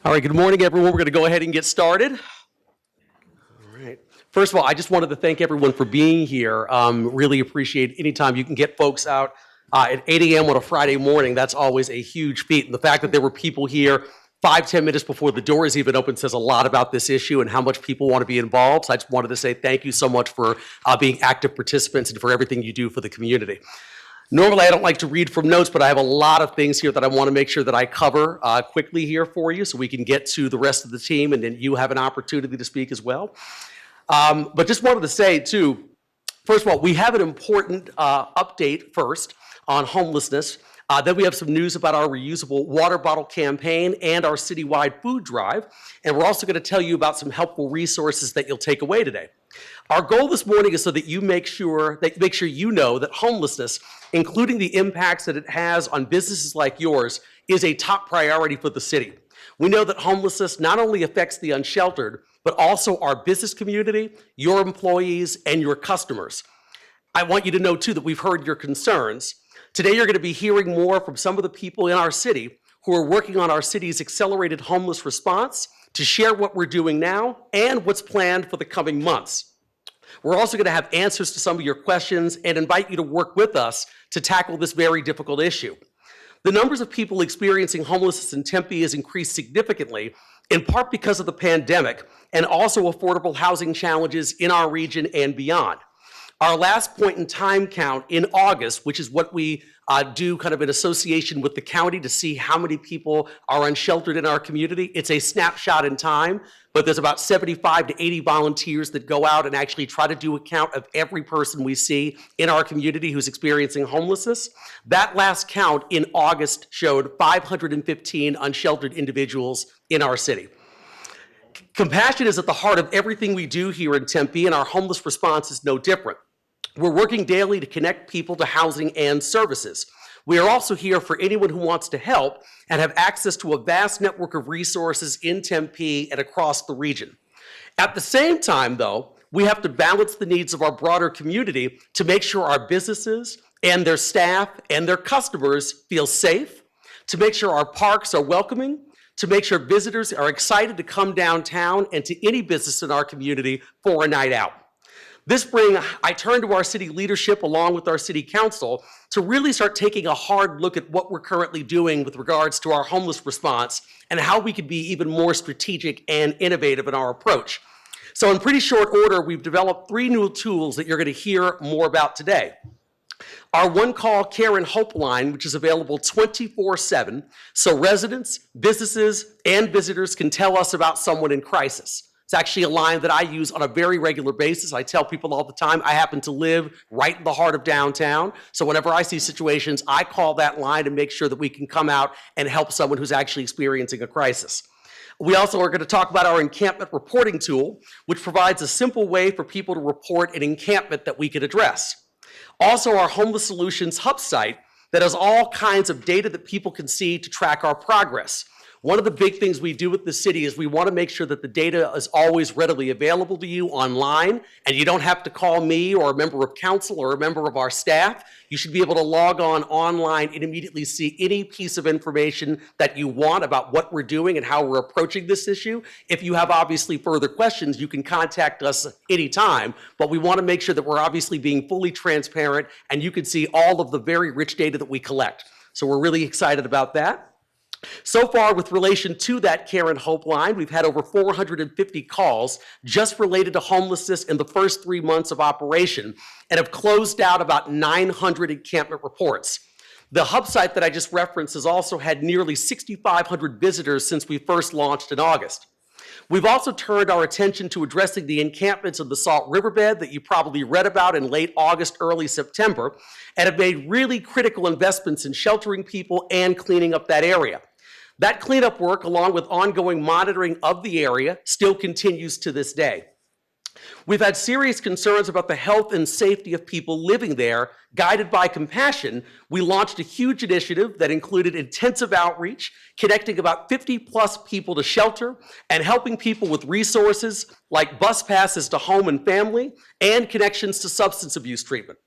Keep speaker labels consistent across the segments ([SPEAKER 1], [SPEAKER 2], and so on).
[SPEAKER 1] All right, good morning, everyone. We're going to go ahead and get started. All right. First of all, I just wanted to thank everyone for being here. Really appreciate any time you can get folks out at 8 a.m. on a Friday morning. That's always a huge feat. And the fact that there were people here 5-10 minutes before the doors even opened says a lot about this issue and how much people want to be involved. So I just wanted to say thank you so much for being active participants and for everything you do for the community. Normally, I don't like to read from notes, but I have a lot of things here that I want to make sure that I cover quickly here for you so we can get to the rest of the team and then you have an opportunity to speak as well. But just wanted to say, too, first of all, we have an important update first on homelessness. Then we have some news about our reusable water bottle campaign and our citywide food drive. And we're also going to tell you about some helpful resources that you'll take away today. Our goal this morning is so that you make sure you know that homelessness, including the impacts that it has on businesses like yours, is a top priority for the city. We know that homelessness not only affects the unsheltered, but also our business community, your employees, and your customers. I want you to know, too, that we've heard your concerns. Today, you're going to be hearing more from some of the people in our city who are working on our city's accelerated homeless response to share what we're doing now and what's planned for the coming months. We're also going to have answers to some of your questions and invite you to work with us to tackle this very difficult issue. The numbers of people experiencing homelessness in Tempe has increased significantly, in part because of the pandemic and also affordable housing challenges in our region and beyond. Our last point in time count in August, which is what we do kind of in association with the county to see how many people are unsheltered in our community. It's a snapshot in time, but there's about 75 to 80 volunteers that go out and actually try to do a count of every person we see in our community who's experiencing homelessness. That last count in August showed 515 unsheltered individuals in our city. Compassion is at the heart of everything we do here in Tempe, and our homeless response is no different. We're working daily to connect people to housing and services. We are also here for anyone who wants to help and have access to a vast network of resources in Tempe and across the region. At the same time, though, we have to balance the needs of our broader community to make sure our businesses and their staff and their customers feel safe, to make sure our parks are welcoming, to make sure visitors are excited to come downtown and to any business in our community for a night out. This spring, I turned to our city leadership along with our city council to really start taking a hard look at what we're currently doing with regards to our homeless response and how we could be even more strategic and innovative in our approach. So in pretty short order, we've developed 3 new tools that you're going to hear more about today. Our one-call care and hope line, which is available 24/7, so residents, businesses, and visitors can tell us about someone in crisis. It's actually a line that I use on a very regular basis. I tell people all the time, I happen to live right in the heart of downtown. So whenever I see situations, I call that line to make sure that we can come out and help someone who's actually experiencing a crisis. We also are going to talk about our encampment reporting tool, which provides a simple way for people to report an encampment that we could address. Also, our Homeless Solutions Hub site that has all kinds of data that people can see to track our progress. One of the big things we do with the city is we want to make sure that the data is always readily available to you online, and you don't have to call me or a member of council or a member of our staff. You should be able to log on online and immediately see any piece of information that you want about what we're doing and how we're approaching this issue. If you have obviously further questions, you can contact us anytime, but we want to make sure that we're obviously being fully transparent and you can see all of the very rich data that we collect. So we're really excited about that. So far, with relation to that Care and Hope line, we've had over 450 calls just related to homelessness in the first 3 months of operation and have closed out about 900 encampment reports. The hub site that I just referenced has also had nearly 6,500 visitors since we first launched in August. We've also turned our attention to addressing the encampments of the Salt Riverbed that you probably read about in late August, early September, and have made really critical investments in sheltering people and cleaning up that area. That cleanup work, along with ongoing monitoring of the area, still continues to this day. We've had serious concerns about the health and safety of people living there. Guided by compassion, we launched a huge initiative that included intensive outreach, connecting about 50+ people to shelter, and helping people with resources like bus passes to home and family, and connections to substance abuse treatment.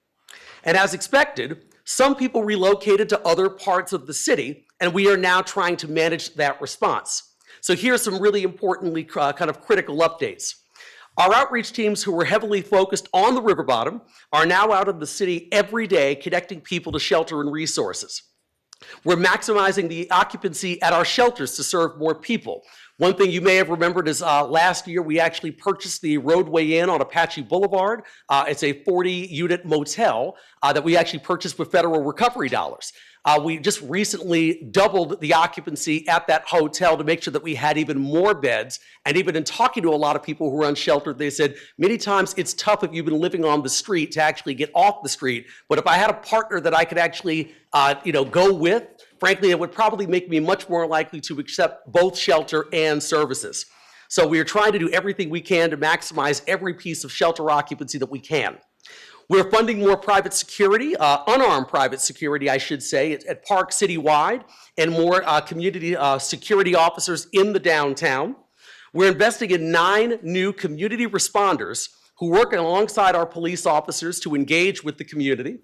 [SPEAKER 1] And as expected, some people relocated to other parts of the city, and we are now trying to manage that response. So here are some really importantly kind of critical updates. Our outreach teams who were heavily focused on the river bottom are now out in the city every day connecting people to shelter and resources. We're maximizing the occupancy at our shelters to serve more people. One thing you may have remembered is last year we actually purchased the Roadway Inn on Apache Boulevard. It's a 40-unit motel that we actually purchased with federal recovery dollars. We just recently doubled the occupancy at that hotel to make sure that we had even more beds. And even in talking to a lot of people who are unsheltered, they said many times it's tough if you've been living on the street to actually get off the street. But if I had a partner that I could actually go with, frankly, it would probably make me much more likely to accept both shelter and services. So we are trying to do everything we can to maximize every piece of shelter occupancy that we can. We're funding more private security, unarmed private security, I should say, at parks citywide, and more community security officers in the downtown. We're investing in 9 new community responders who work alongside our police officers to engage with the community.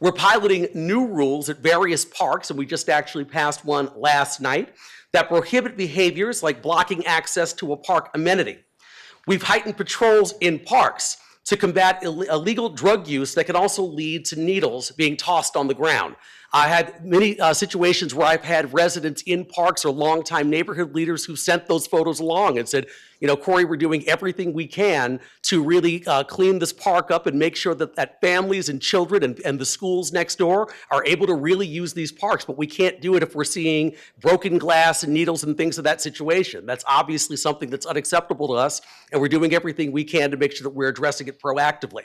[SPEAKER 1] We're piloting new rules at various parks, and we just actually passed one last night, that prohibit behaviors like blocking access to a park amenity. We've heightened patrols in parks to combat illegal drug use that can also lead to needles being tossed on the ground. I had many situations where I've had residents in parks or longtime neighborhood leaders who sent those photos along and said, Corey, we're doing everything we can to really clean this park up and make sure that families and children and the schools next door are able to really use these parks. But we can't do it if we're seeing broken glass and needles and things of that situation. That's obviously something that's unacceptable to us, and we're doing everything we can to make sure that we're addressing it proactively.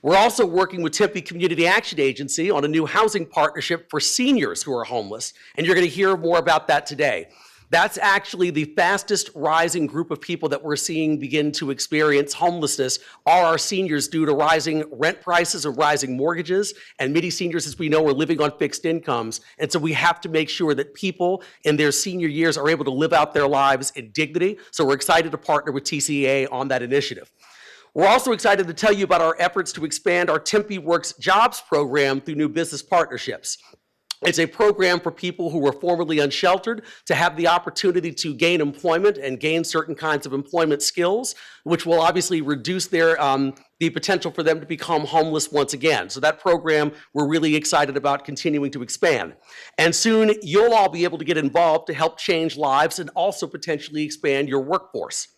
[SPEAKER 1] We're also working with Tempe Community Action Agency on a new housing partnership for seniors who are homeless, and you're going to hear more about that today. That's actually the fastest rising group of people that we're seeing begin to experience homelessness are our seniors due to rising rent prices and rising mortgages, and many seniors, as we know, are living on fixed incomes, and so we have to make sure that people in their senior years are able to live out their lives in dignity, so we're excited to partner with TCA on that initiative. We're also excited to tell you about our efforts to expand our Tempe Works Jobs program through new business partnerships. It's a program for people who were formerly unsheltered to have the opportunity to gain employment and gain certain kinds of employment skills, which will obviously reduce their the potential for them to become homeless once again. So that program we're really excited about continuing to expand. And soon you'll all be able to get involved to help change lives and also potentially expand your workforce.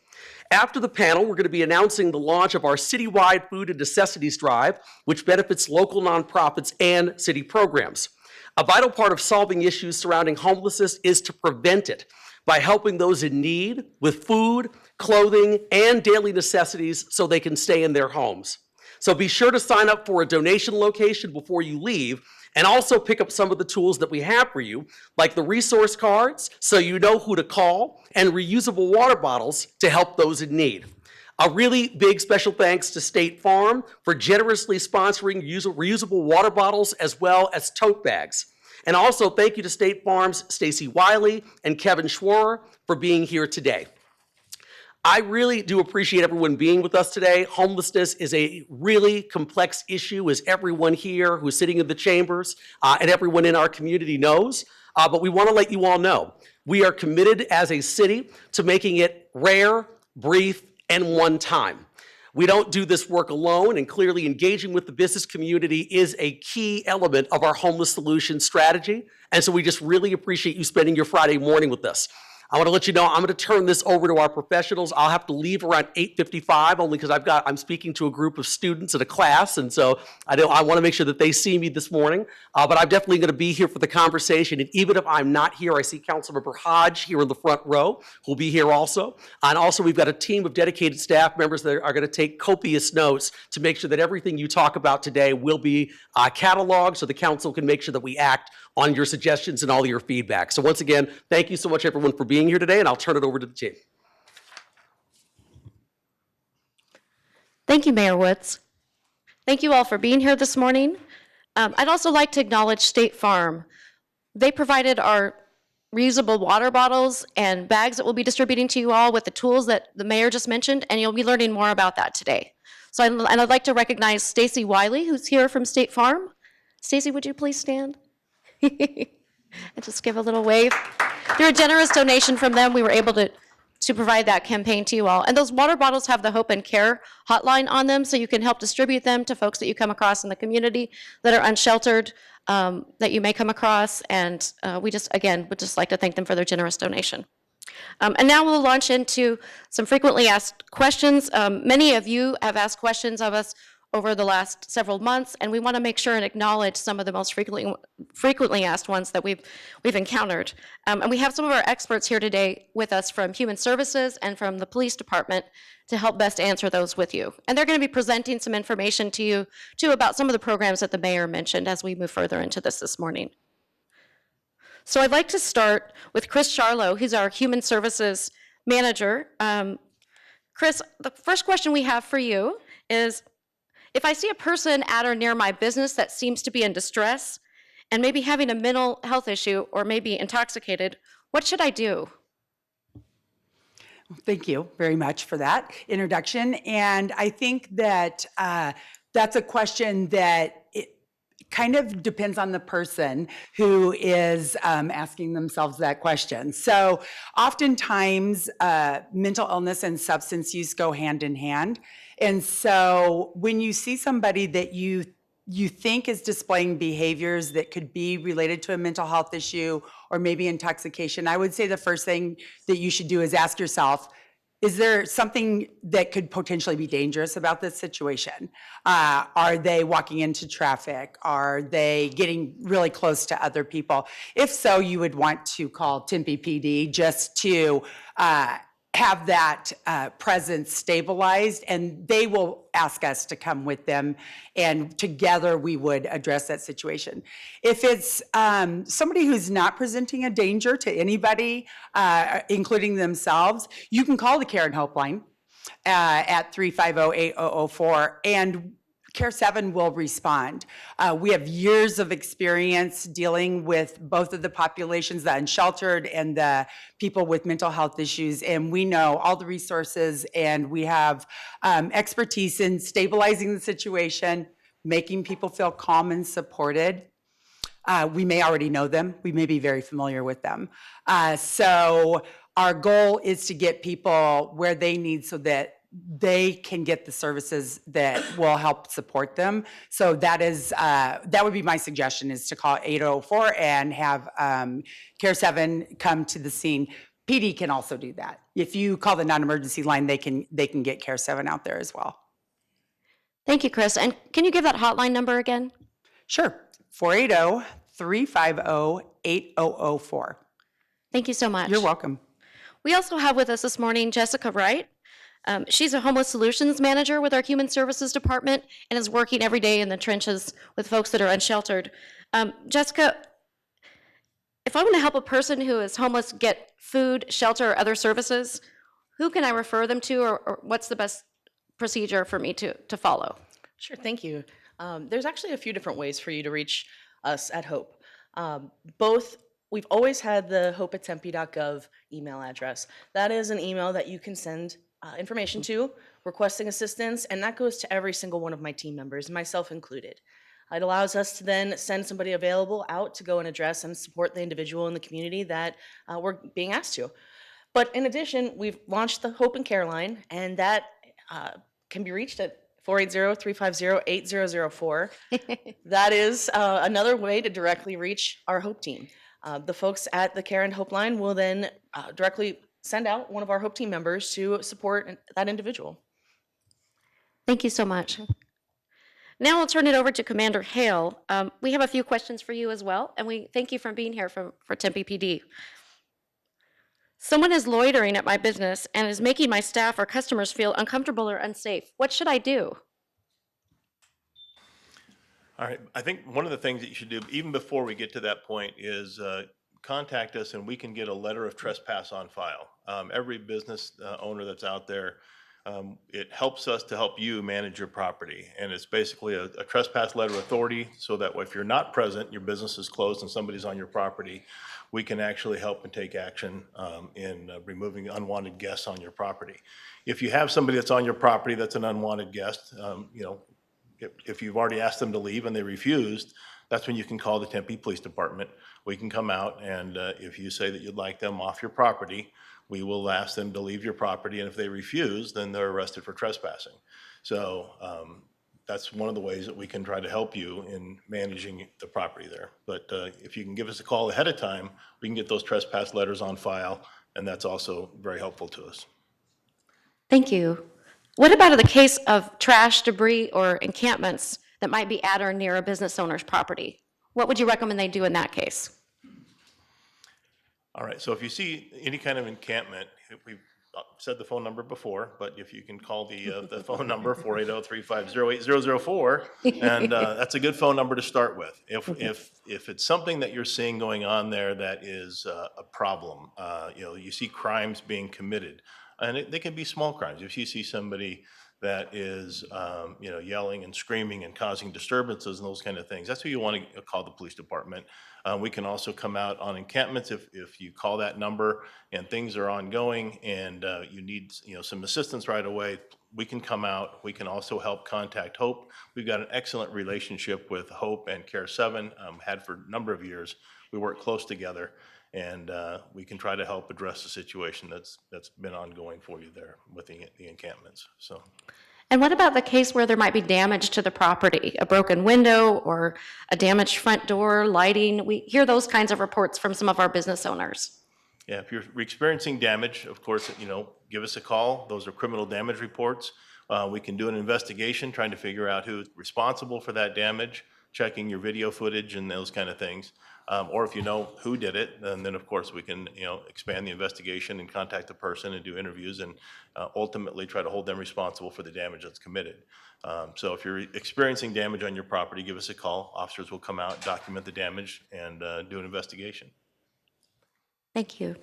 [SPEAKER 1] After the panel, we're going to be announcing the launch of our citywide food and necessities drive, which benefits local nonprofits and city programs. A vital part of solving issues surrounding homelessness is to prevent it by helping those in need with food, clothing, and daily necessities so they can stay in their homes. So be sure to sign up for a donation location before you leave, and also pick up some of the tools that we have for you, like the resource cards, so you know who to call, and reusable water bottles to help those in need. A really big special thanks to State Farm for generously sponsoring reusable water bottles as well as tote bags. And also thank you to State Farm's Stacy Wiley and Kevin Schworer for being here today. I really do appreciate everyone being with us today. Homelessness is a really complex issue, as everyone here who's sitting in the chambers and everyone in our community knows. But we want to let you all know, we are committed as a city to making it rare, brief, and one time. We don't do this work alone, and clearly engaging with the business community is a key element of our homeless solution strategy. And so we just really appreciate you spending your Friday morning with us. I want to let you know I'm going to turn this over to our professionals. I'll have to leave around 8:55 only because I'm speaking to a group of students at a class, and so I want to make sure that they see me this morning. But I'm definitely going to be here for the conversation, and even if I'm not here, I see Councilmember Hodge here in the front row who'll be here also. And also we've got a team of dedicated staff members that are going to take copious notes to make sure that everything you talk about today will be cataloged so the council can make sure that we act on your suggestions and all your feedback. So once again, thank you so much everyone for being here today, and I'll turn it over to the team.
[SPEAKER 2] Thank you, Mayor Woods. Thank you all for being here this morning. I'd also like to acknowledge State Farm. They provided our reusable water bottles and bags that we'll be distributing to you all with the tools that the mayor just mentioned, and you'll be learning more about that today. So I'd like to recognize Stacy Wiley, who's here from State Farm. Stacy, would you please stand? And just give a little wave. Through a generous donation from them, we were able to provide that campaign to you all. And those water bottles have the Hope and Care hotline on them, so you can help distribute them to folks that you come across in the community that are unsheltered, that you may come across. And we just, again, would just like to thank them for their generous donation. And now we'll launch into some frequently asked questions. Many of you have asked questions of us over the last several months, and we want to make sure and acknowledge some of the most frequently asked ones that we've encountered. And we have some of our experts here today with us from Human Services and from the Police Department to help best answer those with you. And they're going to be presenting some information to you, too, about some of the programs that the mayor mentioned as we move further into this morning. So I'd like to start with Chris Charlo, who's our Human Services Manager. Chris, the first question we have for you is, if I see a person at or near my business that seems to be in distress and maybe having a mental health issue or maybe intoxicated, what should I do?
[SPEAKER 3] Thank you very much for that introduction. And I think that that's a question that it kind of depends on the person who is asking themselves that question. So oftentimes mental illness and substance use go hand in hand. And so when you see somebody that you think is displaying behaviors that could be related to a mental health issue or maybe intoxication, I would say the first thing that you should do is ask yourself, is there something that could potentially be dangerous about this situation? Are they walking into traffic? Are they getting really close to other people? If so, you would want to call Tempe PD just to have that presence stabilized, and they will ask us to come with them, and together we would address that situation. If it's somebody who's not presenting a danger to anybody, including themselves, you can call the Care and Hope line at 350-8004, and Care 7 will respond. We have years of experience dealing with both of the populations, the unsheltered and the people with mental health issues, and we know all the resources, and we have expertise in stabilizing the situation, making people feel calm and supported. We may already know them. We may be very familiar with them. So our goal is to get people where they need so that they can get the services that will help support them. So that is that would be my suggestion, is to call 804 and have Care 7 come to the scene. PD can also do that. If you call the non-emergency line, they can get Care 7 out there as well.
[SPEAKER 2] Thank you, Chris. And can you give that hotline number again?
[SPEAKER 3] Sure, 480-350-8004.
[SPEAKER 2] Thank you so much.
[SPEAKER 3] You're welcome.
[SPEAKER 2] We also have with us this morning Jessica Wright. She's a homeless solutions manager with our Human Services Department and is working every day in the trenches with folks that are unsheltered. Jessica, if I want to help a person who is homeless get food, shelter, or other services, who can I refer them to, or what's the best procedure for me to follow?
[SPEAKER 4] Sure, thank you. There's actually a few different ways for you to reach us at Hope. We've always had the hope@tempe.gov email address. That is an email that you can send information to, requesting assistance, and that goes to every single one of my team members, myself included. It allows us to then send somebody available out to go and address and support the individual in the community that we're being asked to. But in addition, we've launched the Hope and Care line, and that can be reached at 480-350-8004. That is another way to directly reach our Hope team. The folks at the Care and Hope line will then directly send out one of our Hope team members to support that individual.
[SPEAKER 2] Thank you so much. Now I'll turn it over to Commander Hale. We have a few questions for you as well, and we thank you for being here for Tempe PD. Someone is loitering at my business and is making my staff or customers feel uncomfortable or unsafe. What should I do?
[SPEAKER 5] All right, I think one of the things that you should do, even before we get to that point, is contact us and we can get a letter of trespass on file. Every business owner that's out there, it helps us to help you manage your property. And it's basically a trespass letter of authority, so that if you're not present, your business is closed and somebody's on your property, we can actually help and take action in removing unwanted guests on your property. If you have somebody that's on your property that's an unwanted guest, if you've already asked them to leave and they refused, that's when you can call the Tempe Police Department. we can come out and if you say that you'd like them off your property, we will ask them to leave your property, and if they refuse, then they're arrested for trespassing. So that's one of the ways that we can try to help you in managing the property there. But if you can give us a call ahead of time, we can get those trespass letters on file, and that's also very helpful to us.
[SPEAKER 2] Thank you. What about in the case of trash, debris, or encampments that might be at or near a business owner's property? What would you recommend they do in that case?
[SPEAKER 5] All right, so if you see any kind of encampment, we've said the phone number before, but if you can call the phone number, 480-350-8004, and that's a good phone number to start with. If it's something that you're seeing going on there that is a problem, you see crimes being committed, and they can be small crimes. If you see somebody that is, yelling and screaming and causing disturbances and those kind of things, that's who you want to call the police department. We can also come out on encampments if you call that number and things are ongoing and you need some assistance right away. We can come out. We can also help contact Hope. We've got an excellent relationship with Hope and Care 7, had for a number of years. We work close together, and we can try to help address the situation that's been ongoing for you there with the encampments. So.
[SPEAKER 2] And what about the case where there might be damage to the property, a broken window or a damaged front door, lighting? We hear those kinds of reports from some of our business owners.
[SPEAKER 5] Yeah, if you're experiencing damage, of course, give us a call. Those are criminal damage reports. We can do an investigation trying to figure out who's responsible for that damage, checking your video footage and those kind of things. Or if you know who did it, then of course we can, expand the investigation and contact the person and do interviews and ultimately try to hold them responsible for the damage that's committed. So if you're experiencing damage on your property, give us a call. Officers will come out, document the damage, and do an investigation.
[SPEAKER 2] Thank you.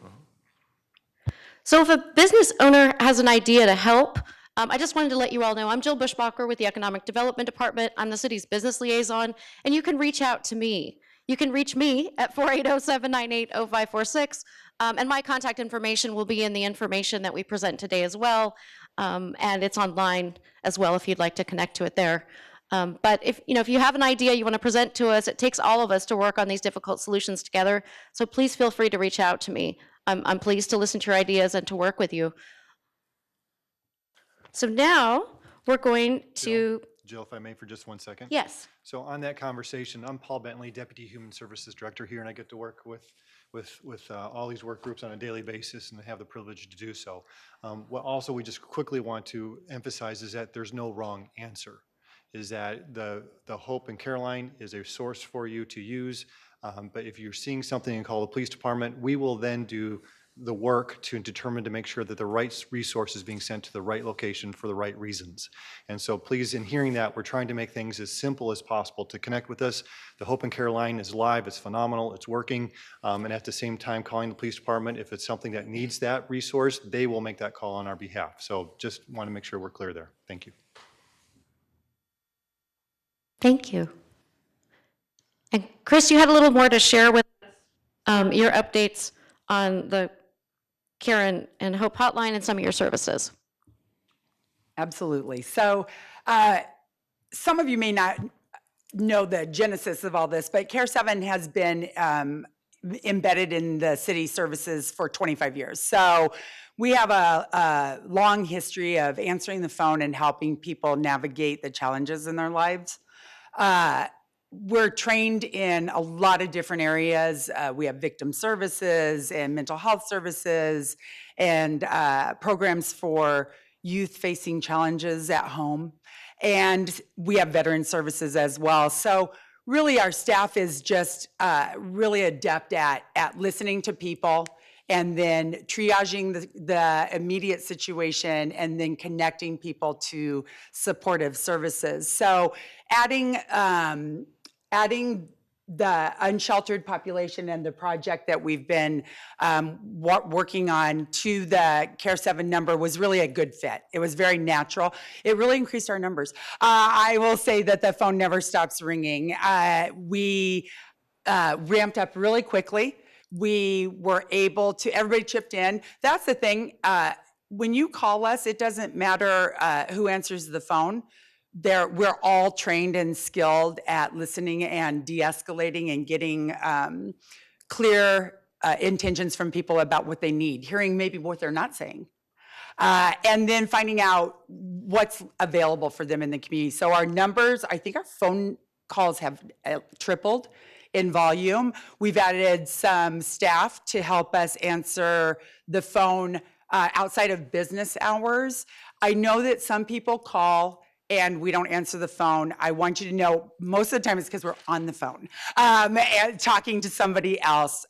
[SPEAKER 2] So if a business owner has an idea to help, I just wanted to let you all know, I'm Jill Bushbacher with the Economic Development Department. I'm the city's business liaison, and you can reach out to me. You can reach me at 480-798-0546, and my contact information will be in the information that we present today as well, and it's online as well if you'd like to connect to it there. But if you have an idea you want to present to us, it takes all of us to work on these difficult solutions together, so please feel free to reach out to me. I'm pleased to listen to your ideas and to work with you. So now we're going to...
[SPEAKER 6] Jill, if I may, for just 1 second.
[SPEAKER 2] Yes.
[SPEAKER 6] So on that conversation, I'm Paul Bentley, Deputy Human Services Director here, and I get to work with all these work groups on a daily basis and have the privilege to do so. What also we just quickly want to emphasize is that there's no wrong answer, is that the Hope and Caroline is a source for you to use, but if you're seeing something and call the police department, we will then do the work to determine to make sure that the right resource is being sent to the right location for the right reasons. And so please, in hearing that, we're trying to make things as simple as possible to connect with us. The Hope and Caroline is live, it's phenomenal, it's working, and at the same time calling the police department, if it's something that needs that resource, they will make that call on our behalf. So just want to make sure we're clear there. Thank you.
[SPEAKER 2] Thank you. And Chris, you had a little more to share with us, your updates on the Karen and Hope Hotline and some of your services.
[SPEAKER 3] Absolutely. So some of you may not know the genesis of all this, but Care 7 has been embedded in the city services for 25 years. So we have a long history of answering the phone and helping people navigate the challenges in their lives. We're trained in a lot of different areas. We have victim services and mental health services and programs for youth facing challenges at home. And we have veteran services as well. So really our staff is just really adept at listening to people and then triaging the immediate situation and then connecting people to supportive services. So adding the unsheltered population and the project that we've been working on to the Care 7 number was really a good fit. It was very natural. It really increased our numbers. I will say that the phone never stops ringing. We ramped up really quickly. We were able to, everybody chipped in. That's the thing. When you call us, it doesn't matter who answers the phone. We're all trained and skilled at listening and de-escalating and getting clear intentions from people about what they need, hearing maybe what they're not saying. And then finding out what's available for them in the community. So our numbers, I think our phone calls have tripled in volume. We've added some staff to help us answer the phone outside of business hours. I know that some people call and we don't answer the phone. I want you to know most of the time it's because we're on the phone and talking to somebody else.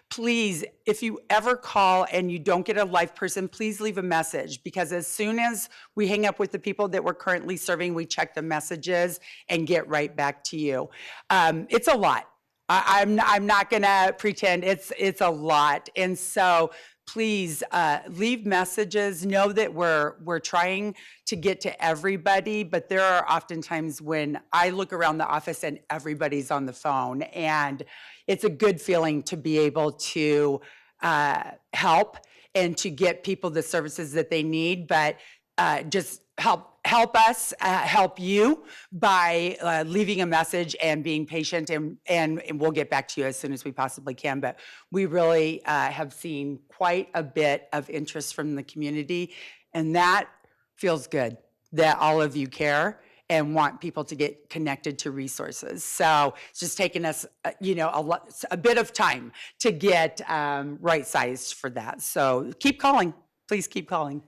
[SPEAKER 3] Please, if you ever call and you don't get a live person, please leave a message, because as soon as we hang up with the people that we're currently serving, we check the messages and get right back to you. It's a lot. I'm not gonna pretend it's a lot. And so please leave messages. Know that we're trying to get to everybody, but there are often times when I look around the office and everybody's on the phone, and it's a good feeling to be able to help and to get people the services that they need. But just help us help you by leaving a message and being patient, and we'll get back to you as soon as we possibly can. But we really have seen quite a bit of interest from the community, and that feels good, that all of you care and want people to get connected to resources. So it's just taken us, a bit of time to get right-sized for that. So keep calling, please keep calling.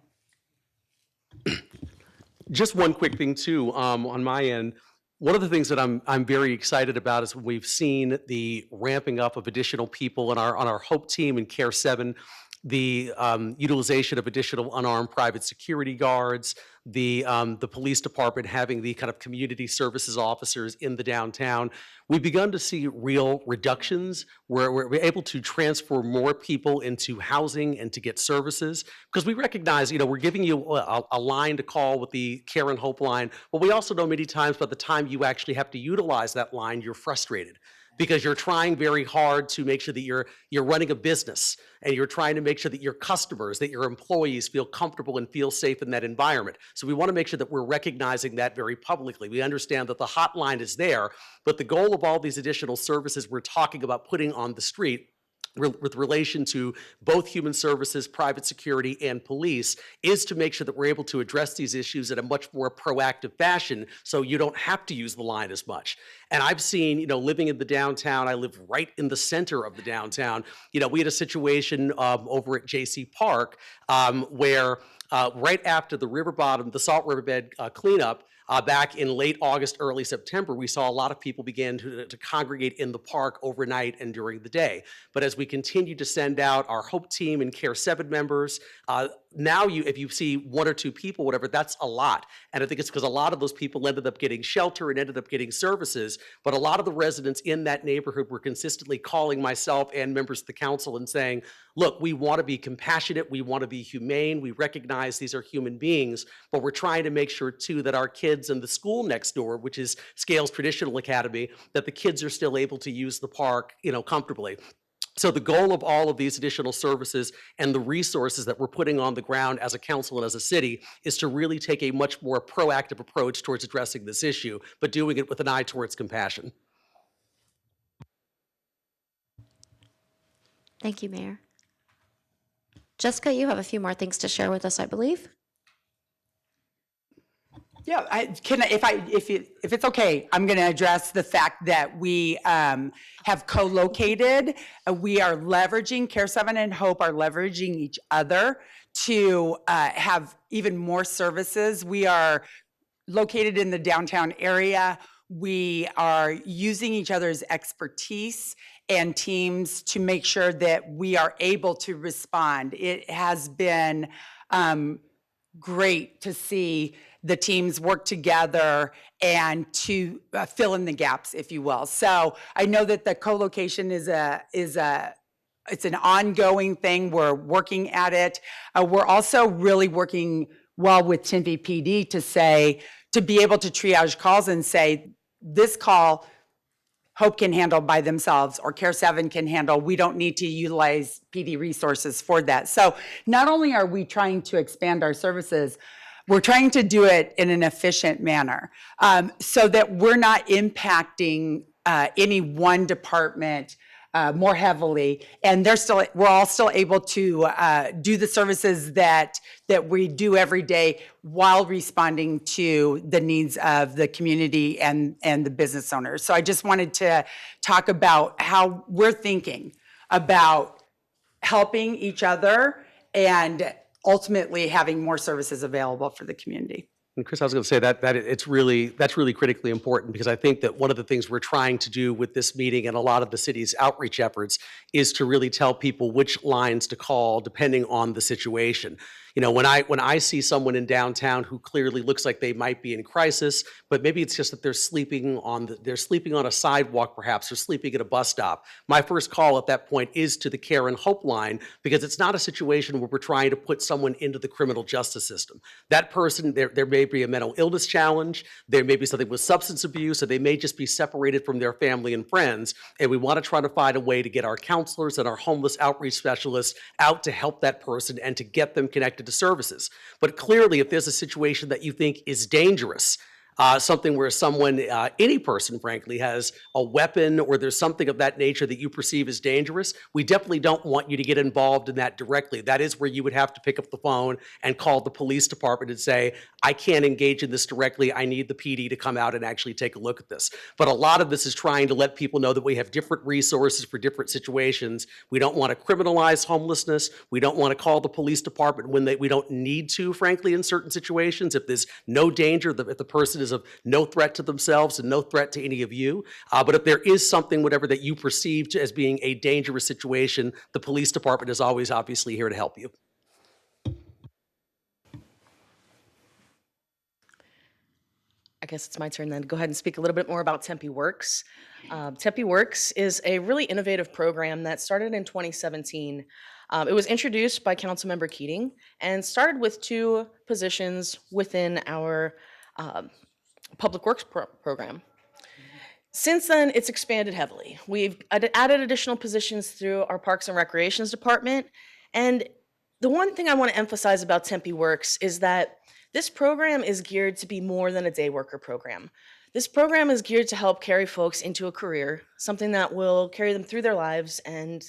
[SPEAKER 1] Just one quick thing too, on my end. One of the things that I'm very excited about is we've seen the ramping up of additional people on our Hope team in Care 7, the utilization of additional unarmed private security guards, the police department having the kind of community services officers in the downtown. We've begun to see real reductions where we're able to transfer more people into housing and to get services, because we recognize, we're giving you a line to call with the Care and Hope line, but we also know many times by the time you actually have to utilize that line, you're frustrated, because you're trying very hard to make sure that you're running a business, and you're trying to make sure that your customers, that your employees feel comfortable and feel safe in that environment. So we want to make sure that we're recognizing that very publicly. We understand that the hotline is there, but the goal of all these additional services we're talking about putting on the street with relation to both human services, private security, and police is to make sure that we're able to address these issues in a much more proactive fashion, so you don't have to use the line as much. And I've seen, living in the downtown, I live right in the center of the downtown. We had a situation over at JC Park where right after the Salt Riverbed cleanup, back in late August, early September, we saw a lot of people begin to congregate in the park overnight and during the day. But as we continue to send out our Hope team and Care 7 members, now if you see one or two people, whatever, that's a lot. And I think it's because a lot of those people ended up getting shelter and ended up getting services. But a lot of the residents in that neighborhood were consistently calling myself and members of the council and saying, look, we want to be compassionate, we want to be humane, we recognize these are human beings, but we're trying to make sure too that our kids in the school next door, which is Scales Traditional Academy, that the kids are still able to use the park, comfortably. So the goal of all of these additional services and the resources that we're putting on the ground as a council and as a city is to really take a much more proactive approach towards addressing this issue, but doing it with an eye towards compassion.
[SPEAKER 2] Thank you, Mayor. Jessica, you have a few more things to share with us, I believe.
[SPEAKER 3] Yeah, if it's okay, I'm going to address the fact that we have co-located. We are leveraging, Care 7 and Hope are leveraging each other to have even more services. We are located in the downtown area. We are using each other's expertise and teams to make sure that we are able to respond. It has been great to see the teams work together and to fill in the gaps, if you will. So I know that the co-location it's an ongoing thing. We're working at it. We're also really working well with Tempe PD to be able to triage calls and say, this call Hope can handle by themselves, or Care 7 can handle. We don't need to utilize PD resources for that. So not only are we trying to expand our services, we're trying to do it in an efficient manner so that we're not impacting any one department more heavily, and we're all still able to do the services that we do every day while responding to the needs of the community and the business owners. So I just wanted to talk about how we're thinking about helping each other and ultimately having more services available for the community.
[SPEAKER 1] And Chris, I was going to say that's really critically important, because I think that one of the things we're trying to do with this meeting and a lot of the city's outreach efforts is to really tell people which lines to call depending on the situation. You know, when I see someone in downtown who clearly looks like they might be in crisis, but maybe it's just that they're sleeping on a sidewalk, perhaps, or sleeping at a bus stop, my first call at that point is to the Care and Hope line, because it's not a situation where we're trying to put someone into the criminal justice system. That person, there may be a mental illness challenge, there may be something with substance abuse, or they may just be separated from their family and friends, and we want to try to find a way to get our counselors and our homeless outreach specialists out to help that person and to get them connected to services. But clearly, if there's a situation that you think is dangerous, something where someone, any person, frankly, has a weapon, or there's something of that nature that you perceive as dangerous, we definitely don't want you to get involved in that directly. That is where you would have to pick up the phone and call the police department and say, I can't engage in this directly. I need the PD to come out and actually take a look at this. But a lot of this is trying to let people know that we have different resources for different situations. We don't want to criminalize homelessness. We don't want to call the police department when we don't need to, frankly, in certain situations. If there's no danger, if the person is of no threat to themselves and no threat to any of you. But if there is something, whatever, that you perceive as being a dangerous situation, the police department is always obviously here to help you.
[SPEAKER 4] I guess it's my turn then to go ahead and speak a little bit more about Tempe Works. Tempe Works is a really innovative program that started in 2017. It was introduced by Councilmember Keating and started with 2 positions within our Public Works program. Since then, it's expanded heavily. We've added additional positions through our Parks and Recreations Department. And the one thing I want to emphasize about Tempe Works is that this program is geared to be more than a day worker program. This program is geared to help carry folks into a career, something that will carry them through their lives and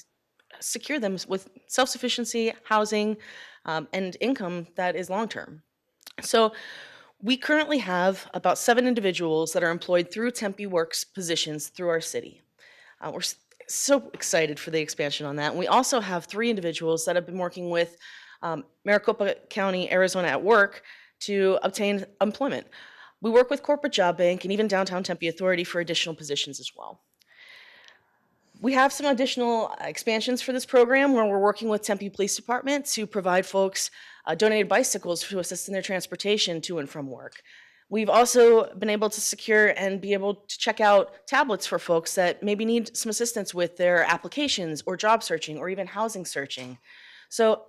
[SPEAKER 4] secure them with self-sufficiency, housing, and income that is long-term. So we currently have about 7 individuals that are employed through Tempe Works positions through our city. We're so excited for the expansion on that. And we also have 3 individuals that have been working with Maricopa County, Arizona at Work to obtain employment. We work with Corporate Job Bank and even Downtown Tempe Authority for additional positions as well. We have some additional expansions for this program where we're working with Tempe Police Department to provide folks donated bicycles to assist in their transportation to and from work. We've also been able to secure and be able to check out tablets for folks that maybe need some assistance with their applications or job searching or even housing searching. So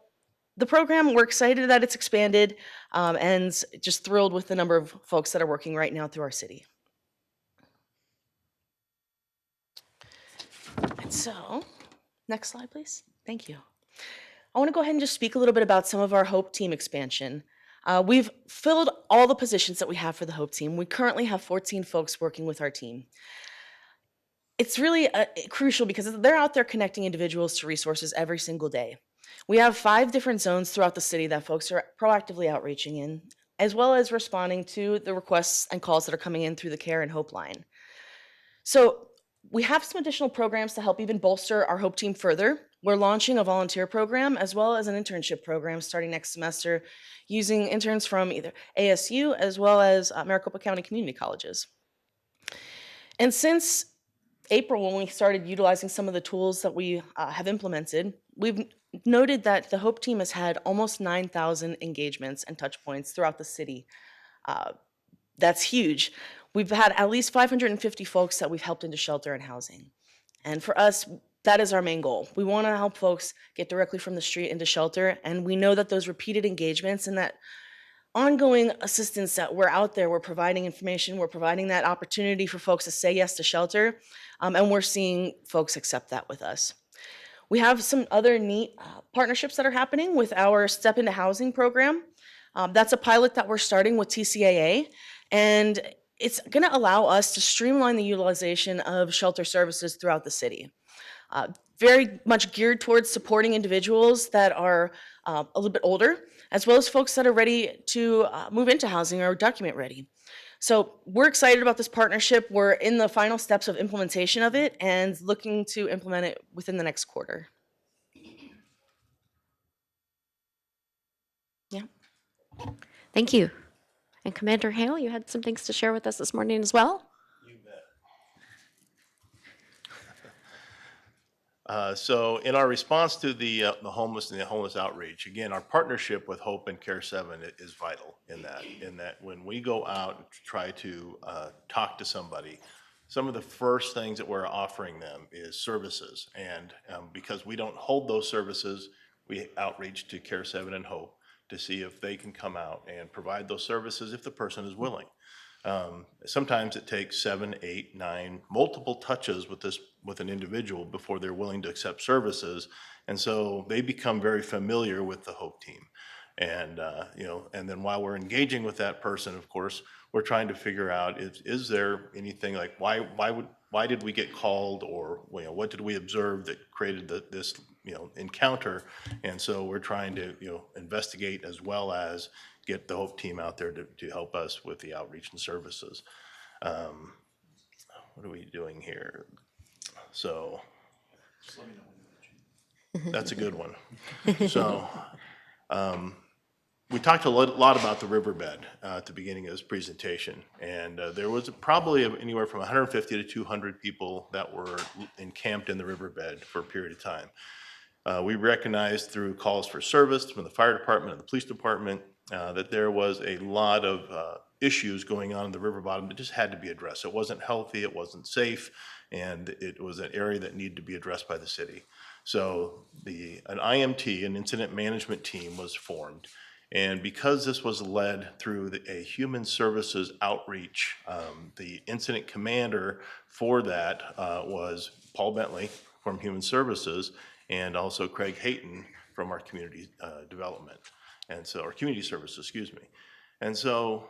[SPEAKER 4] the program, we're excited that it's expanded and just thrilled with the number of folks that are working right now through our city. And so, next slide, please. Thank you. I want to go ahead and just speak a little bit about some of our HOPE team expansion. We've filled all the positions that we have for the HOPE team. We currently have 14 folks working with our team. It's really crucial because they're out there connecting individuals to resources every single day. We have 5 different zones throughout the city that folks are proactively outreaching in, as well as responding to the requests and calls that are coming in through the Care and Hope line. So we have some additional programs to help even bolster our HOPE team further. We're launching a volunteer program as well as an internship program starting next semester using interns from either ASU as well as Maricopa County Community Colleges. And since April, when we started utilizing some of the tools that we have implemented, we've noted that the HOPE team has had almost 9,000 engagements and touch points throughout the city. That's huge. We've had at least 550 folks that we've helped into shelter and housing. And for us, that is our main goal. We want to help folks get directly from the street into shelter, and we know that those repeated engagements and that ongoing assistance that we're out there, we're providing information, we're providing that opportunity for folks to say yes to shelter, and we're seeing folks accept that with us. We have some other neat partnerships that are happening with our Step Into Housing program. That's a pilot that we're starting with TCAA, and it's going to allow us to streamline the utilization of shelter services throughout the city. very much geared towards supporting individuals that are a little bit older, as well as folks that are ready to move into housing or document ready. So we're excited about this partnership. We're in the final steps of implementation of it and looking to implement it within the next quarter. Yeah.
[SPEAKER 2] Thank you. And Commander Hale, you had some things to share with us this morning as well?
[SPEAKER 5] So in our response to the homeless and the homeless outreach, again, our partnership with Hope and Care 7 is vital in that when we go out and try to talk to somebody, some of the first things that we're offering them is services. And because we don't hold those services, we outreach to Care 7 and Hope to see if they can come out and provide those services if the person is willing. Sometimes it takes 7, 8, 9, multiple touches with an individual before they're willing to accept services, and so they become very familiar with the Hope team. And and then while we're engaging with that person, of course, we're trying to figure out is there anything like why did we get called, or what did we observe that created this encounter, and so we're trying to investigate as well as get the Hope team out there to help us with the outreach and services. What are we doing here? So that's a good one. So we talked a lot about the riverbed at the beginning of this presentation, and there was probably anywhere from 150 to 200 people that were encamped in the riverbed for a period of time. We recognized through calls for service from the fire department and the police department that there was a lot of issues going on in the river bottom that just had to be addressed. It wasn't healthy, it wasn't safe, and it was an area that needed to be addressed by the city. So an IMT, an incident management team, was formed. And because this was led through a human services outreach, the incident commander for that was Paul Bentley from Human Services, and also Craig Hayton from our community development, and so, or community services, excuse me. And so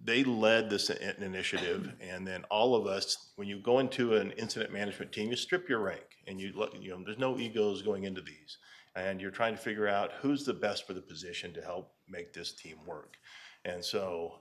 [SPEAKER 5] they led this initiative, and then all of us, when you go into an incident management team, you strip your rank, and there's no egos going into these, and you're trying to figure out who's the best for the position to help make this team work. And so,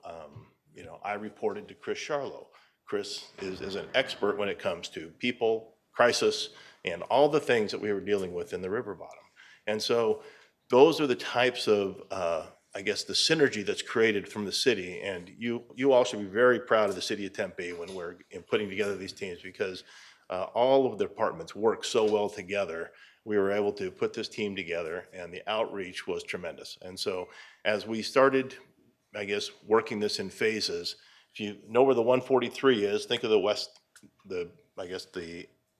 [SPEAKER 5] I reported to Chris Charlo. Chris is an expert when it comes to people, crisis, and all the things that we were dealing with in the river bottom. And so those are the types of, I guess, the synergy that's created from the city. And you all should be very proud of the city of Tempe when we're putting together these teams, because all of the departments work so well together. We were able to put this team together, and the outreach was tremendous. And so as we started, I guess, working this in phases, if you know where the 143 is, think of the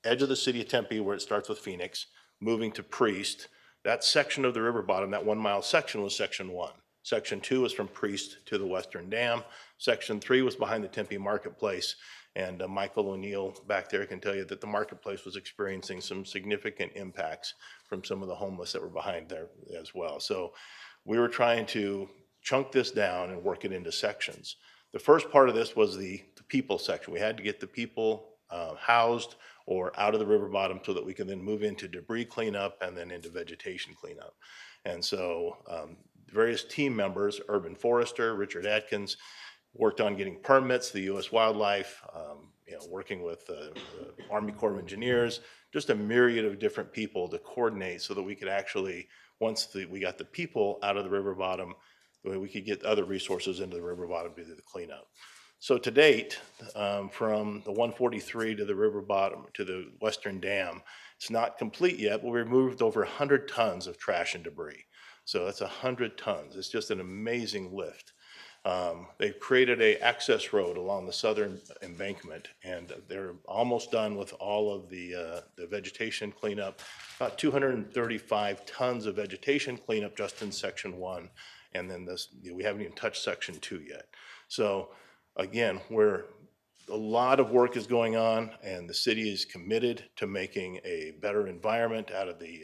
[SPEAKER 5] edge of the city of Tempe where it starts with Phoenix, moving to Priest. That section of the river bottom, that 1 mile section, was section 1. Section 2 was from Priest to the Western Dam. Section 3 was behind the Tempe Marketplace. And Michael O'Neill back there can tell you that the marketplace was experiencing some significant impacts from some of the homeless that were behind there as well. So we were trying to chunk this down and work it into sections. The first part of this was the people section. We had to get the people housed or out of the river bottom so that we can then move into debris cleanup and then into vegetation cleanup. And so various team members, Urban Forester, Richard Atkins, worked on getting permits, the U.S. Wildlife, working with the Army Corps of Engineers, just a myriad of different people to coordinate so that we could actually, once we got the people out of the river bottom, we could get other resources into the river bottom to do the cleanup. So to date, from the 143 to the river bottom to the Western Dam, it's not complete yet, but we removed over 100 tons of trash and debris. So that's 100 tons. It's just an amazing lift. They've created an access road along the southern embankment, and they're almost done with all of the vegetation cleanup. About 235 tons of vegetation cleanup just in section 1, and then we haven't even touched section 2 yet. So again, a lot of work is going on, and the city is committed to making a better environment out of the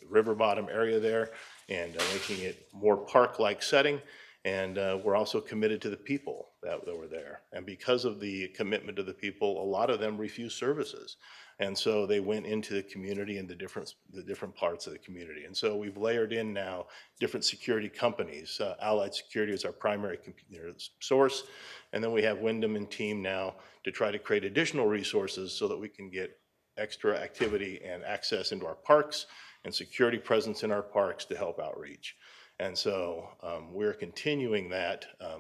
[SPEAKER 5] river bottom area there, and making it more park-like setting. And we're also committed to the people that were there. And because of the commitment to the people, a lot of them refused services. And so they went into the community and the different parts of the community. And so we've layered in now different security companies. Allied Security is our primary source. And then we have Wyndham and team now to try to create additional resources so that we can get extra activity and access into our parks and security presence in our parks to help outreach. And so we're continuing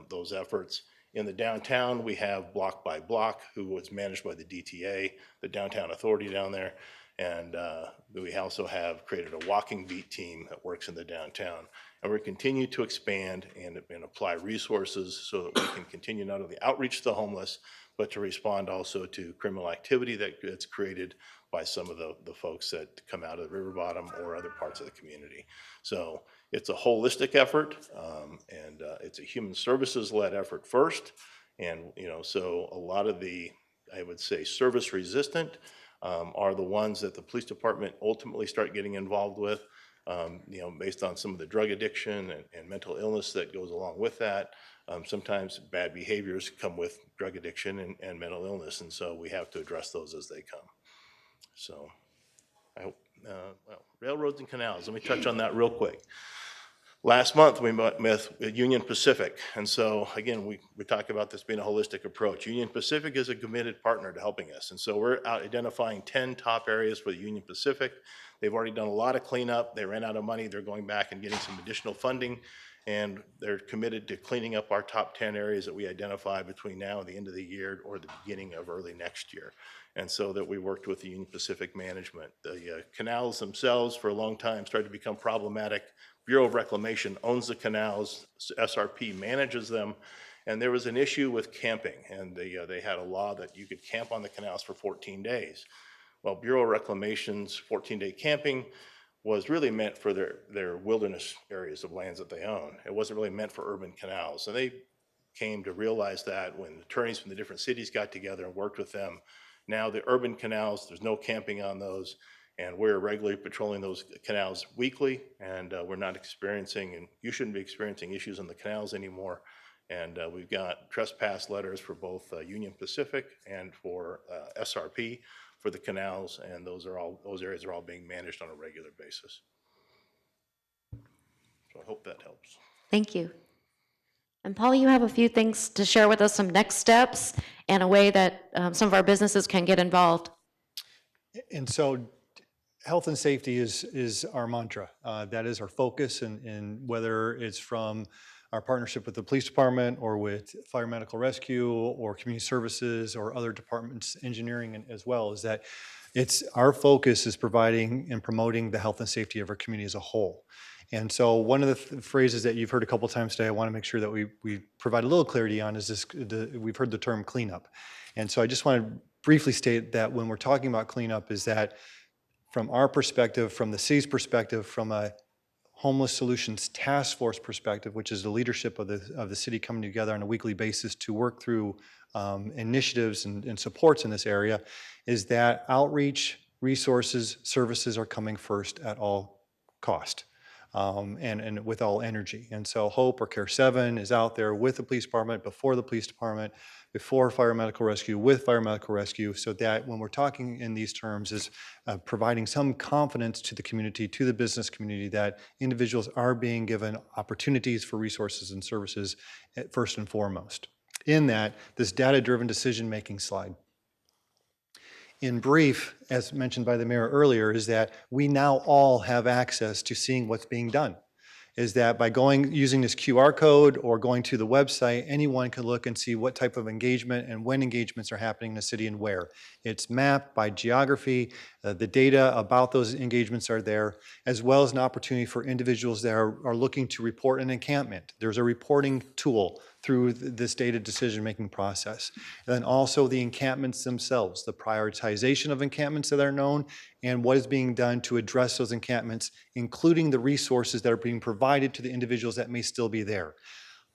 [SPEAKER 5] those efforts. In the downtown, we have Block by Block, who was managed by the DTA, the downtown authority down there. And we also have created a walking beat team that works in the downtown. And we're continuing to expand and apply resources so that we can continue not only outreach to the homeless, but to respond also to criminal activity that gets created by some of the folks that come out of the river bottom or other parts of the community. So it's a holistic effort, and it's a human services-led effort first. And, so a lot of the, I would say, service resistant are the ones that the police department ultimately start getting involved with, based on some of the drug addiction and mental illness that goes along with that. Sometimes bad behaviors come with drug addiction and mental illness, and so we have to address those as they come. So, I hope, well, railroads and canals, let me touch on that real quick. Last month, we met with Union Pacific, and so, again, we talk about this being a holistic approach. Union Pacific is a committed partner to helping us, and so we're out identifying 10 top areas for the Union Pacific. They've already done a lot of cleanup. They ran out of money. They're going back and getting some additional funding, and they're committed to cleaning up our top 10 areas that we identify between now and the end of the year or the beginning of early next year. And so that we worked with the Union Pacific management. The canals themselves for a long time started to become problematic. Bureau of Reclamation owns the canals, SRP manages them, and there was an issue with camping, and they had a law that you could camp on the canals for 14 days. Well, Bureau of Reclamation's 14-day camping was really meant for their wilderness areas of lands that they own. It wasn't really meant for urban canals. And they came to realize that when attorneys from the different cities got together and worked with them. Now the urban canals, there's no camping on those, and we're regularly patrolling those canals weekly, and we're not experiencing, and you shouldn't be experiencing issues on the canals anymore. And we've got trespass letters for both Union Pacific and for SRP for the canals, and those areas are all being managed on a regular basis. So I hope that helps.
[SPEAKER 2] Thank you. And Paul, you have a few things to share with us, some next steps and a way that some of our businesses can get involved.
[SPEAKER 6] And so health and safety is our mantra. That is our focus, and whether it's from our partnership with the police department or with fire medical rescue or community services or other departments, engineering as well, is that our focus is providing and promoting the health and safety of our community as a whole. And so one of the phrases that you've heard a couple times today, I want to make sure that we provide a little clarity on is this, we've heard the term cleanup. And so I just want to briefly state that when we're talking about cleanup is that from our perspective, from the city's perspective, from a Homeless Solutions Task Force perspective, which is the leadership of the city coming together on a weekly basis to work through initiatives and supports in this area, is that outreach, resources, services are coming first at all cost. And with all energy. And so HOPE or Care 7 is out there with the police department, before the police department, before fire medical rescue, with fire medical rescue, so that when we're talking in these terms is providing some confidence to the community, to the business community, that individuals are being given opportunities for resources and services first and foremost. In that, this data-driven decision-making slide. In brief, as mentioned by the mayor earlier, is that we now all have access to seeing what's being done. Is that by using this QR code or going to the website, anyone can look and see what type of engagement and when engagements are happening in the city and where. It's mapped by geography. The data about those engagements are there, as well as an opportunity for individuals that are looking to report an encampment. There's a reporting tool through this data decision-making process. And then also the encampments themselves, the prioritization of encampments that are known and what is being done to address those encampments, including the resources that are being provided to the individuals that may still be there.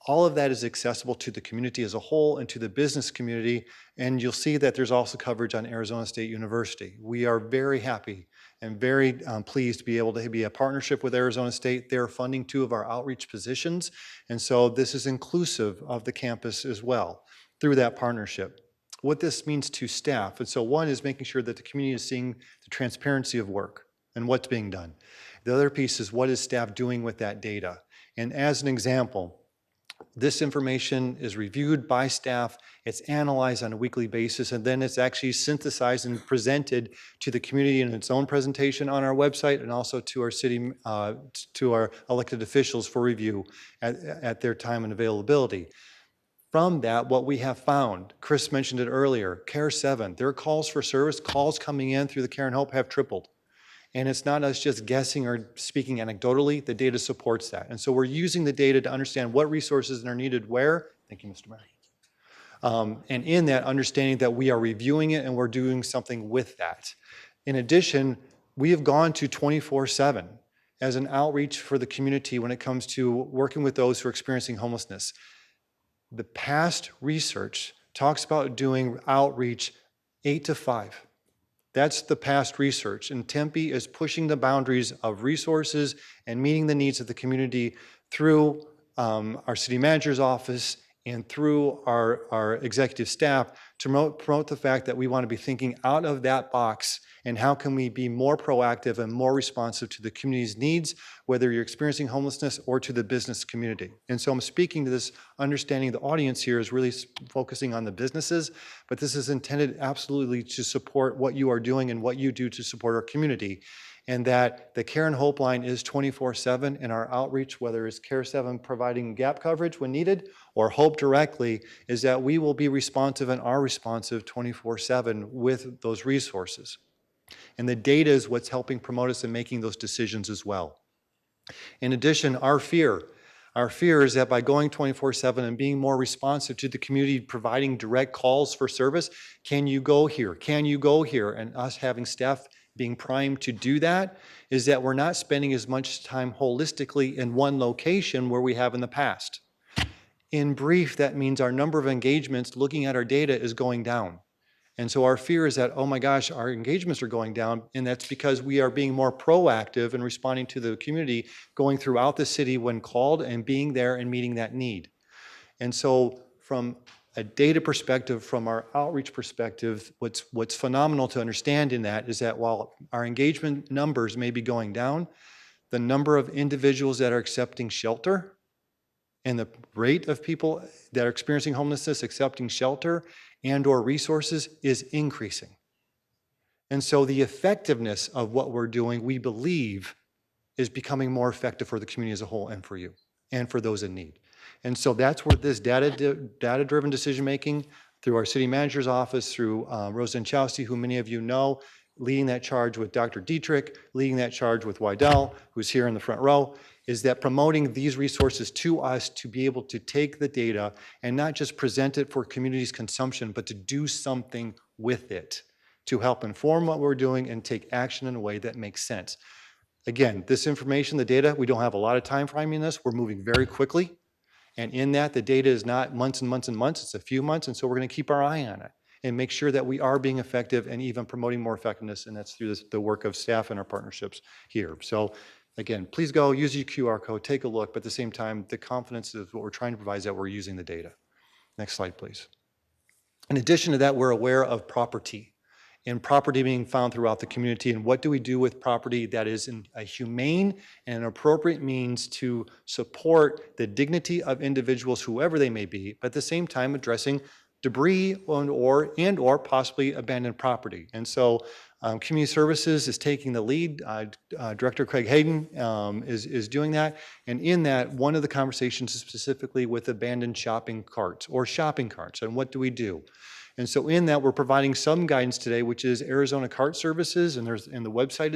[SPEAKER 6] All of that is accessible to the community as a whole and to the business community, and you'll see that there's also coverage on Arizona State University. We are very happy and very pleased to be able to be a partnership with Arizona State. They're funding 2 of our outreach positions, and so this is inclusive of the campus as well through that partnership. What this means to staff, and so one is making sure that the community is seeing the transparency of work and what's being done. The other piece is what is staff doing with that data. And as an example, this information is reviewed by staff, it's analyzed on a weekly basis, and then it's actually synthesized and presented to the community in its own presentation on our website and also to our city, to our elected officials for review at their time and availability. From that, what we have found, Chris mentioned it earlier, Care 7, their calls for service, calls coming in through the Care and Hope have tripled. And it's not us just guessing or speaking anecdotally, the data supports that. And so we're using the data to understand what resources are needed where. Thank you, Mr. Mayor. And in that, understanding that we are reviewing it and we're doing something with that. In addition, we have gone to 24/7 as an outreach for the community when it comes to working with those who are experiencing homelessness. The past research talks about doing outreach 8 to 5. That's the past research, and Tempe is pushing the boundaries of resources and meeting the needs of the community through our city manager's office and through our executive staff to promote the fact that we want to be thinking out of that box and how can we be more proactive and more responsive to the community's needs, whether you're experiencing homelessness or to the business community. And so I'm speaking to this, understanding the audience here is really focusing on the businesses, but this is intended absolutely to support what you are doing and what you do to support our community. And that the Care and Hope line is 24/7 in our outreach, whether it's Care 7 providing gap coverage when needed or Hope directly, is that we will be responsive and are responsive 24/7 with those resources. And the data is what's helping promote us in making those decisions as well. In addition, our fear is that by going 24/7 and being more responsive to the community, providing direct calls for service, can you go here? Can you go here? And us having staff being primed to do that is that we're not spending as much time holistically in one location where we have in the past. In brief, that means our number of engagements looking at our data is going down. And so our fear is that, oh my gosh, our engagements are going down, and that's because we are being more proactive in responding to the community, going throughout the city when called and being there and meeting that need. And so from a data perspective, from our outreach perspective, what's phenomenal to understand in that is that while our engagement numbers may be going down, the number of individuals that are accepting shelter and the rate of people that are experiencing homelessness accepting shelter and or resources is increasing. And so the effectiveness of what we're doing, we believe, is becoming more effective for the community as a whole and for you and for those in need. And so that's where this data-driven decision-making through our city manager's office, through Rosa Chowsty, who many of you know, leading that charge with Dr. Dietrich, leading that charge with Wydell, who's here in the front row, is that promoting these resources to us to be able to take the data and not just present it for community's consumption, but to do something with it to help inform what we're doing and take action in a way that makes sense. Again, this information, the data, we don't have a lot of time framing this. We're moving very quickly. And in that, the data is not months and months and months, it's a few months. And so we're going to keep our eye on it and make sure that we are being effective and even promoting more effectiveness. And that's through the work of staff and our partnerships here. So again, please go use your QR code, take a look, but at the same time, the confidence of what we're trying to provide is that we're using the data. Next slide, please. In addition to that, we're aware of property and property being found throughout the community. And what do we do with property that is in a humane and an appropriate means to support the dignity of individuals, whoever they may be, but at the same time addressing debris and or possibly abandoned property. And so Community Services is taking the lead. Director Craig Hayden is doing that. And in that, one of the conversations is specifically with abandoned shopping carts or shopping carts. And what do we do? And so in that, we're providing some guidance today, which is Arizona Cart Services, and the website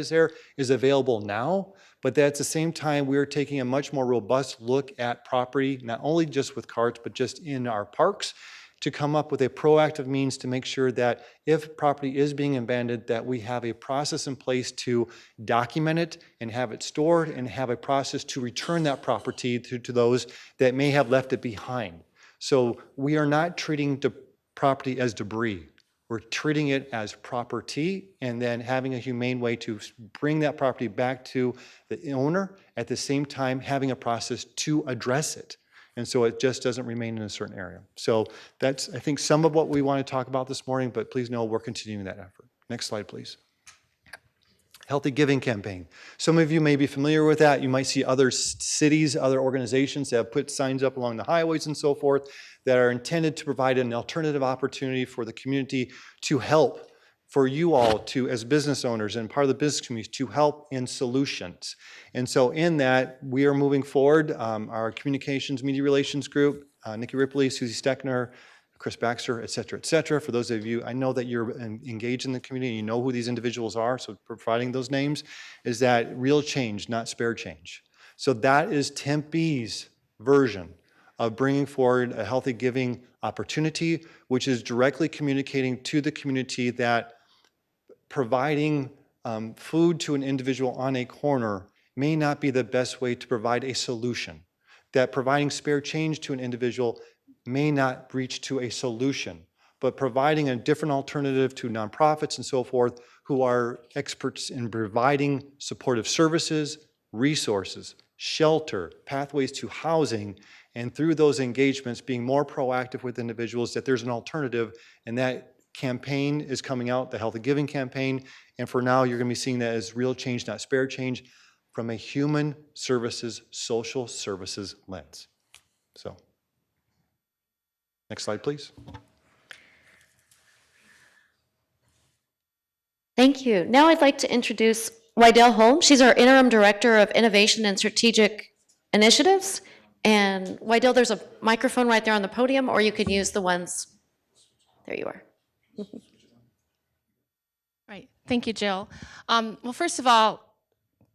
[SPEAKER 6] is available now. But at the same time, we're taking a much more robust look at property, not only just with carts, but just in our parks, to come up with a proactive means to make sure that if property is being abandoned, that we have a process in place to document it and have it stored and have a process to return that property to those that may have left it behind. So we are not treating the property as debris. We're treating it as property and then having a humane way to bring that property back to the owner, at the same time having a process to address it. And so it just doesn't remain in a certain area. So that's, I think, some of what we want to talk about this morning, but please know we're continuing that effort. Next slide, please. Healthy Giving Campaign. Some of you may be familiar with that. You might see other cities, other organizations that have put signs up along the highways and so forth that are intended to provide an alternative opportunity for the community to help, for you all to, as business owners and part of the business community, to help in solutions. And so in that, we are moving forward. Our communications media relations group, Nikki Ripley, Susie Steckner, Chris Baxter, et cetera, et cetera. For those of you, I know that you're engaged in the community, you know who these individuals are, so providing those names is that real change, not spare change. So that is Tempe's version of bringing forward a healthy giving opportunity, which is directly communicating to the community that providing food to an individual on a corner may not be the best way to provide a solution. That providing spare change to an individual may not reach to a solution, but providing a different alternative to nonprofits and so forth who are experts in providing supportive services, resources, shelter, pathways to housing, and through those engagements being more proactive with individuals that there's an alternative, and that campaign is coming out, the Healthy Giving campaign, and for now you're going to be seeing that as real change, not spare change, from a human services, social services lens. So, next slide, please.
[SPEAKER 2] Thank you. Now I'd like to introduce Wydell Holmes. She's our Interim Director of Innovation and Strategic Initiatives. And Wydell, there's a microphone right there on the podium, or you can use the ones. There you are.
[SPEAKER 7] Right. Thank you, Jill. Well, first of all,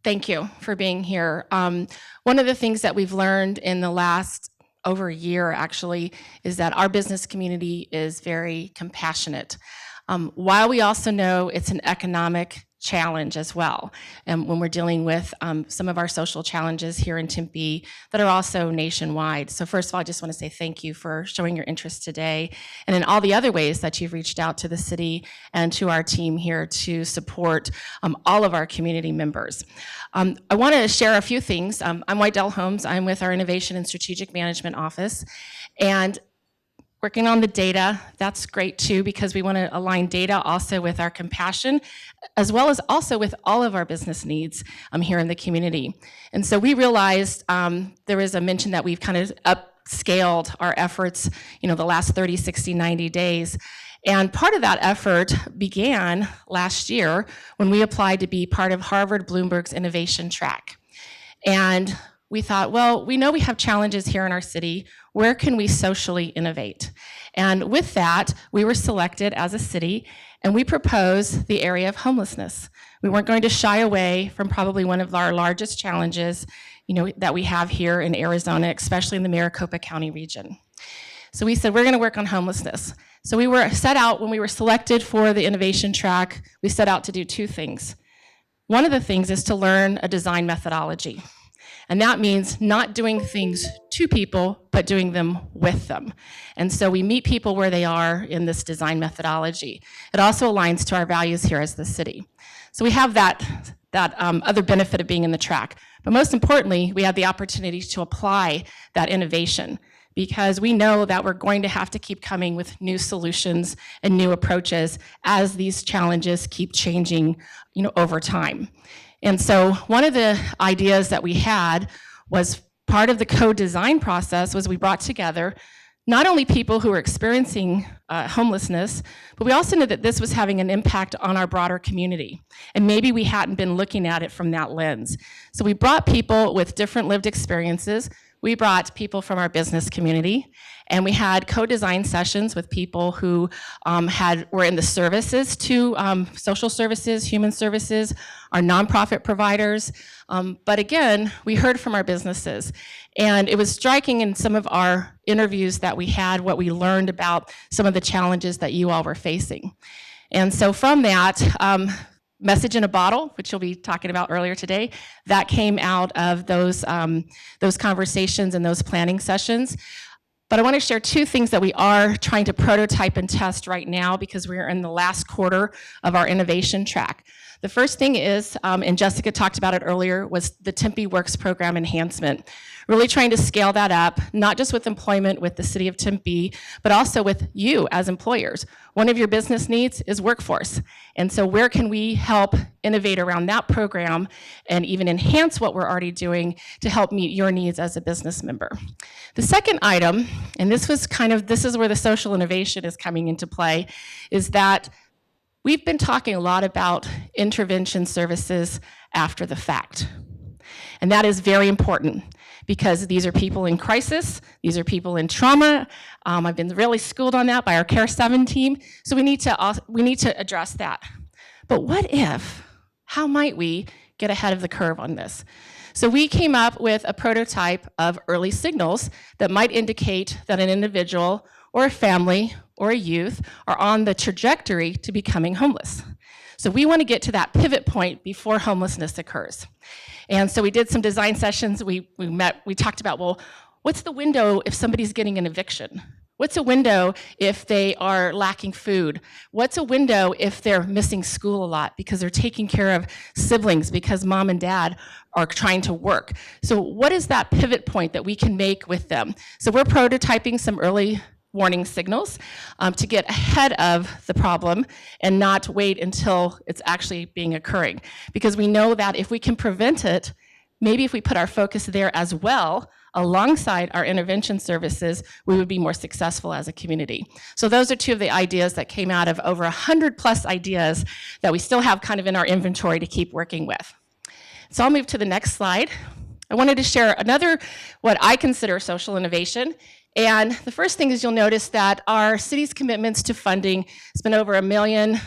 [SPEAKER 7] thank you for being here. One of the things that we've learned in the last over a year, actually, is that our business community is very compassionate. While we also know it's an economic challenge as well, and when we're dealing with some of our social challenges here in Tempe that are also nationwide. So first of all, I just want to say thank you for showing your interest today, and in all the other ways that you've reached out to the city and to our team here to support all of our community members. I want to share a few things. I'm Wydell Holmes. I'm with our Innovation and Strategic Management Office, and working on the data, that's great too, because we want to align data also with our compassion, as well as also with all of our business needs here in the community. And so we realized there was a mention that we've kind of upscaled our efforts, the last 30, 60, 90 days. And part of that effort began last year when we applied to be part of Harvard Bloomberg's innovation track. And we thought, well, we know we have challenges here in our city. Where can we socially innovate? And with that, we were selected as a city, and we proposed the area of homelessness. We weren't going to shy away from probably one of our largest challenges, that we have here in Arizona, especially in the Maricopa County region. So we said, we're gonna work on homelessness. So we were set out, when we were selected for the innovation track, we set out to do two things. One of the things is to learn a design methodology. And that means not doing things to people, but doing them with them. And so we meet people where they are in this design methodology. It also aligns to our values here as the city. So we have that other benefit of being in the track. But most importantly, we have the opportunity to apply that innovation, because we know that we're going to have to keep coming with new solutions and new approaches as these challenges keep changing, over time. And so one of the ideas that we had was part of the co-design process was we brought together not only people who were experiencing homelessness, but we also knew that this was having an impact on our broader community. And maybe we hadn't been looking at it from that lens. So we brought people with different lived experiences. We brought people from our business community, and we had co-design sessions with people who were in the services to social services, human services, our nonprofit providers. But again, we heard from our businesses, and it was striking in some of our interviews that we had, what we learned about some of the challenges that you all were facing. And so from that, message in a bottle, which you'll be talking about earlier today, that came out of those conversations and those planning sessions. But I want to share two things that we are trying to prototype and test right now because we're in the last quarter of our innovation track. The first thing is, and Jessica talked about it earlier, was the Tempe Works program enhancement. Really trying to scale that up, not just with employment with the city of Tempe, but also with you as employers. One of your business needs is workforce. And so where can we help innovate around that program and even enhance what we're already doing to help meet your needs as a business member? The second item, and this is where the social innovation is coming into play, is that we've been talking a lot about intervention services after the fact. And that is very important because these are people in crisis, these are people in trauma. I've been really schooled on that by our Care 7 team, so we need to address that. But what if, how might we get ahead of the curve on this? So we came up with a prototype of early signals that might indicate that an individual or a family or a youth are on the trajectory to becoming homeless. So we want to get to that pivot point before homelessness occurs. And so we did some design sessions. We talked about, well, what's the window if somebody's getting an eviction? What's a window if they are lacking food? What's a window if they're missing school a lot because they're taking care of siblings because mom and dad are trying to work? So what is that pivot point that we can make with them? So we're prototyping some early warning signals to get ahead of the problem and not wait until it's actually being occurring. Because we know that if we can prevent it, maybe if we put our focus there as well, alongside our intervention services, we would be more successful as a community. So those are two of the ideas that came out of over 100+ ideas that we still have kind of in our inventory to keep working with. So I'll move to the next slide. I wanted to share another, what I consider social innovation. And the first thing is you'll notice that our city's commitments to funding has been over $1 million,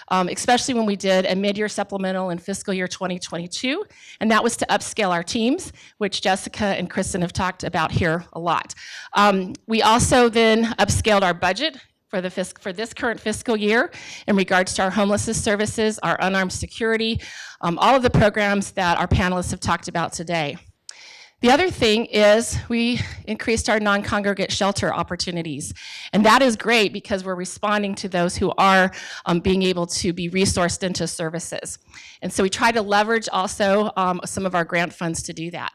[SPEAKER 7] especially when we did a mid-year supplemental in fiscal year 2022, and that was to upscale our teams, which Jessica and Kristen have talked about here a lot. We also then upscaled our budget for this current fiscal year in regards to our homelessness services, our unarmed security, all of the programs that our panelists have talked about today. The other thing is we increased our non-congregate shelter opportunities. And that is great because we're responding to those who are being able to be resourced into services. And so we try to leverage also some of our grant funds to do that.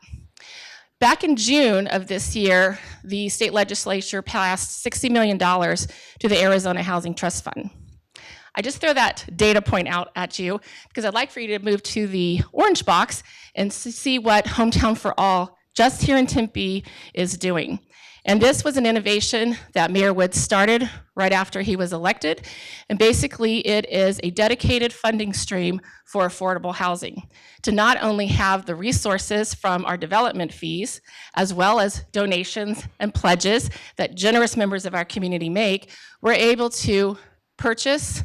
[SPEAKER 7] Back in June of this year, the state legislature passed $60 million to the Arizona Housing Trust Fund. I just throw that data point out at you because I'd like for you to move to the orange box and see what Hometown for All just here in Tempe is doing. And this was an innovation that Mayor Woods started right after he was elected. And basically it is a dedicated funding stream for affordable housing to not only have the resources from our development fees, as well as donations and pledges that generous members of our community make, we're able to purchase,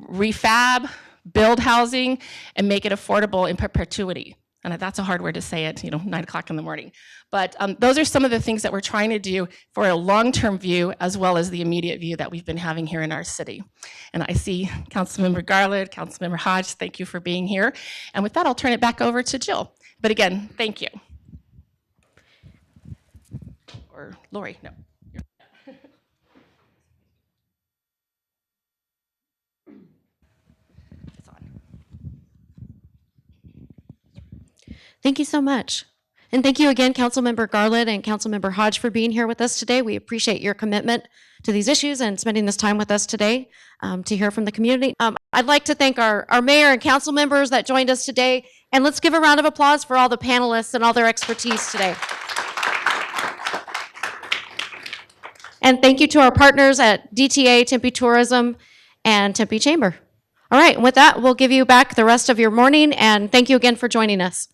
[SPEAKER 7] refab, build housing, and make it affordable in perpetuity. And that's a hard word to say at 9 o'clock in the morning. But those are some of the things that we're trying to do for a long-term view as well as the immediate view that we've been having here in our city. And I see Councilmember Garland, Councilmember Hodge, thank you for being here. And with that, I'll turn it back over to Jill. But again, thank you. Or Lori, no.
[SPEAKER 2] Thank you so much. And thank you again, Councilmember Garland and Councilmember Hodge, for being here with us today. We appreciate your commitment to these issues and spending this time with us today to hear from the community. I'd like to thank our mayor and council members that joined us today. And let's give a round of applause for all the panelists and all their expertise today. And thank you to our partners at DTA, Tempe Tourism, and Tempe Chamber. All right, and with that, we'll give you back the rest of your morning, and thank you again for joining us.